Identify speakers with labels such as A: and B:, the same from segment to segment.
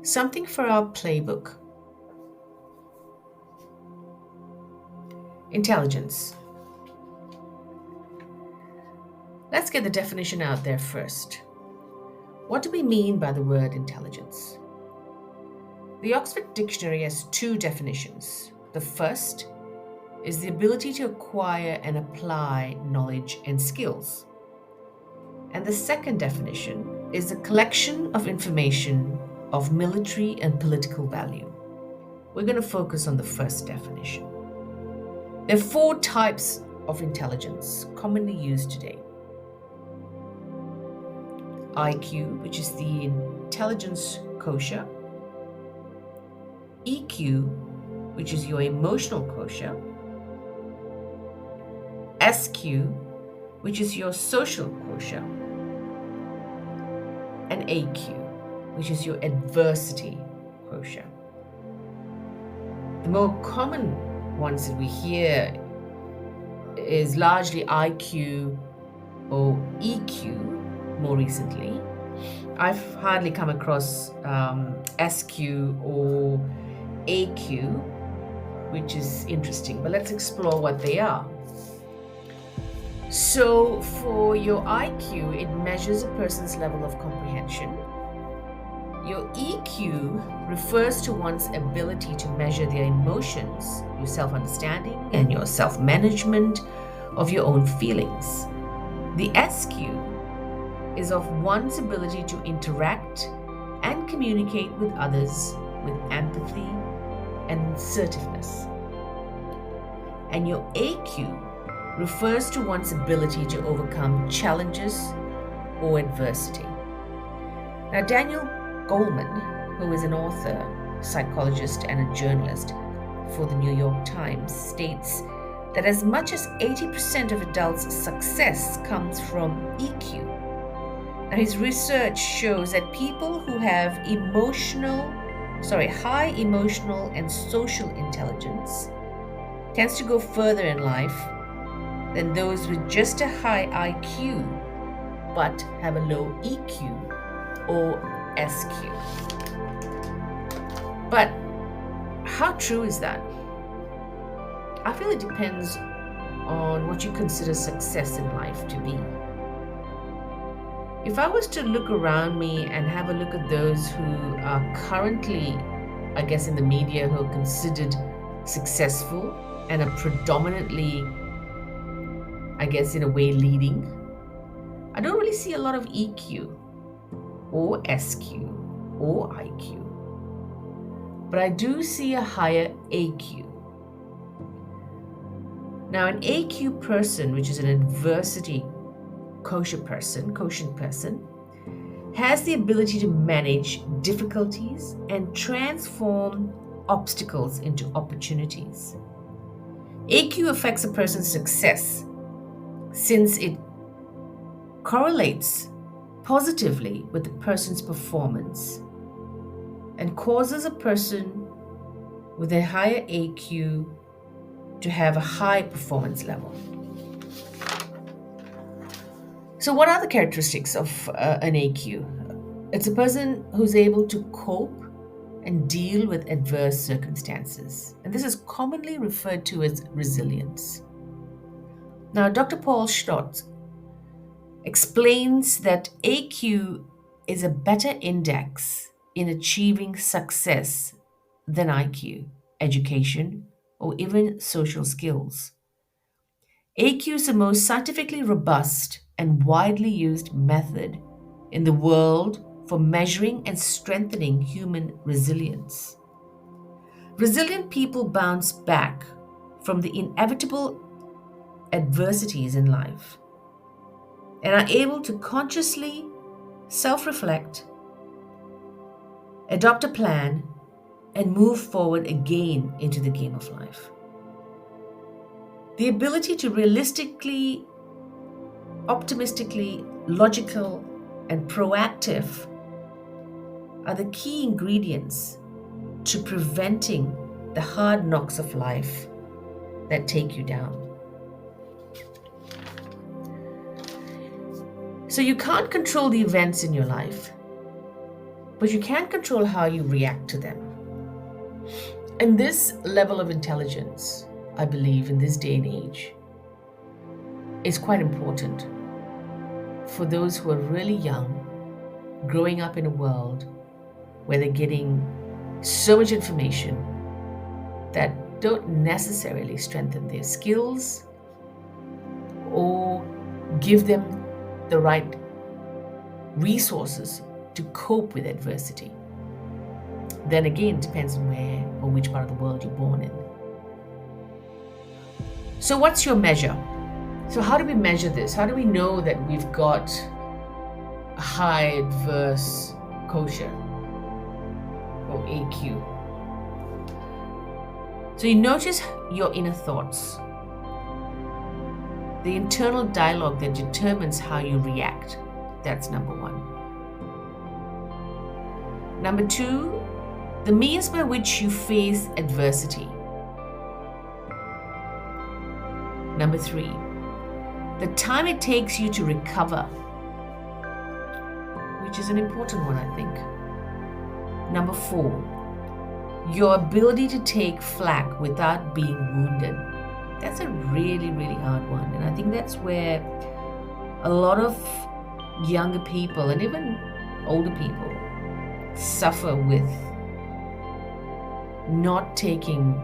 A: Something for our playbook. Intelligence. Let's get the definition out there first. What do we mean by the word intelligence? The Oxford Dictionary has two definitions. The first is the ability to acquire and apply knowledge and skills. And the second definition is the collection of information of military and political value. We're going to focus on the first definition. There are four types of intelligence commonly used today. IQ, which is the intelligence quotient. EQ, which is your emotional quotient. SQ, which is your social quotient. And AQ, which is your adversity quotient. The more common ones that we hear is largely IQ or EQ more recently. I've hardly come across SQ or AQ, which is interesting, but let's explore what they are. So for your IQ, it measures a person's level of comprehension. Your EQ refers to one's ability to measure their emotions, your self-understanding, and your self-management of your own feelings. The SQ is of one's ability to interact and communicate with others with empathy and assertiveness. And your AQ refers to one's ability to overcome challenges or adversity. Now, Daniel Goleman, who is an author, psychologist, and a journalist for the New York Times, states that as much as 80% of adults' success comes from EQ. Now, his research shows that people who have high emotional and social intelligence tends to go further in life than those with just a high IQ but have a low EQ or SQ. But how true is that? I feel it depends on what you consider success in life to be. If I was to look around me and have a look at those who are currently, I guess, in the media who are considered successful and are predominantly, I guess, in a way leading, I don't really see a lot of EQ or SQ or IQ, but I do see a higher AQ. Now, an AQ person, which is an adversity quotient person, has the ability to manage difficulties and transform obstacles into opportunities. AQ affects a person's success since it correlates positively with the person's performance and causes a person with a higher AQ to have a high performance level. So what are the characteristics of an AQ? It's a person who's able to cope and deal with adverse circumstances. And this is commonly referred to as resilience. Now, Dr. Paul Stott explains that AQ is a better index in achieving success than IQ, education, or even social skills. AQ is the most scientifically robust and widely used method in the world for measuring and strengthening human resilience. Resilient people bounce back from the inevitable adversities in life and are able to consciously self-reflect, adopt a plan, and move forward again into the game of life. The ability to realistically, optimistically, logical, and proactive are the key ingredients to preventing the hard knocks of life that take you down. So you can't control the events in your life, but you can control how you react to them. And this level of intelligence, I believe, in this day and age, is quite important for those who are really young, growing up in a world where they're getting so much information that don't necessarily strengthen their skills or give them the right resources to cope with adversity. Then again, it depends on where or which part of the world you're born in. So what's your measure? So how do we measure this? How do we know that we've got a high adverse quotient or AQ? So you notice your inner thoughts, the internal dialogue that determines how you react. That's number one. Number two, the means by which you face adversity. Number three, the time it takes you to recover, which is an important one, I think. Number four, your ability to take flack without being wounded. That's a really, really hard one. And I think that's where a lot of younger people and even older people suffer with not taking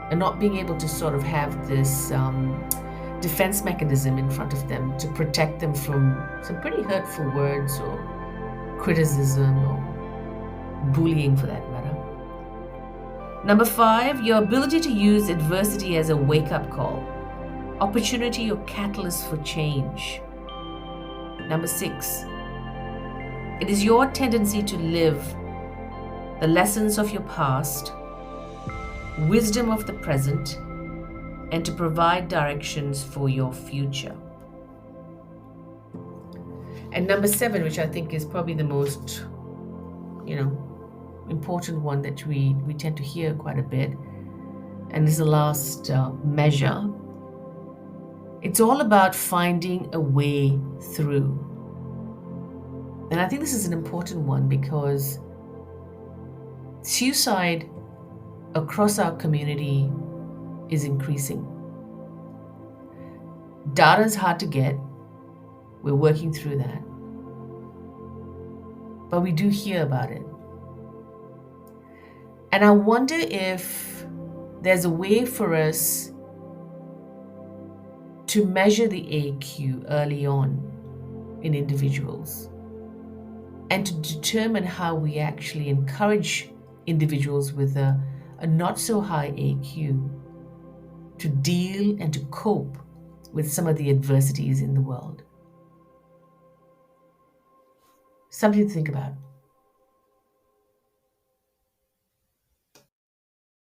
A: and not being able to sort of have this defense mechanism in front of them to protect them from some pretty hurtful words or criticism or bullying for that matter. Number five, your ability to use adversity as a wake-up call, opportunity or catalyst for change. Number six, it is your tendency to live the lessons of your past, wisdom of the present, and to provide directions for your future. And number seven, which I think is probably the most, important one that we tend to hear quite a bit, and is the last measure. It's all about finding a way through. And I think this is an important one because suicide across our community is increasing. Data is hard to get. We're working through that. But we do hear about it. And I wonder if there's a way for us to measure the AQ early on in individuals and to determine how we actually encourage individuals with a not so high AQ to deal and to cope with some of the adversities in the world. Something to think about.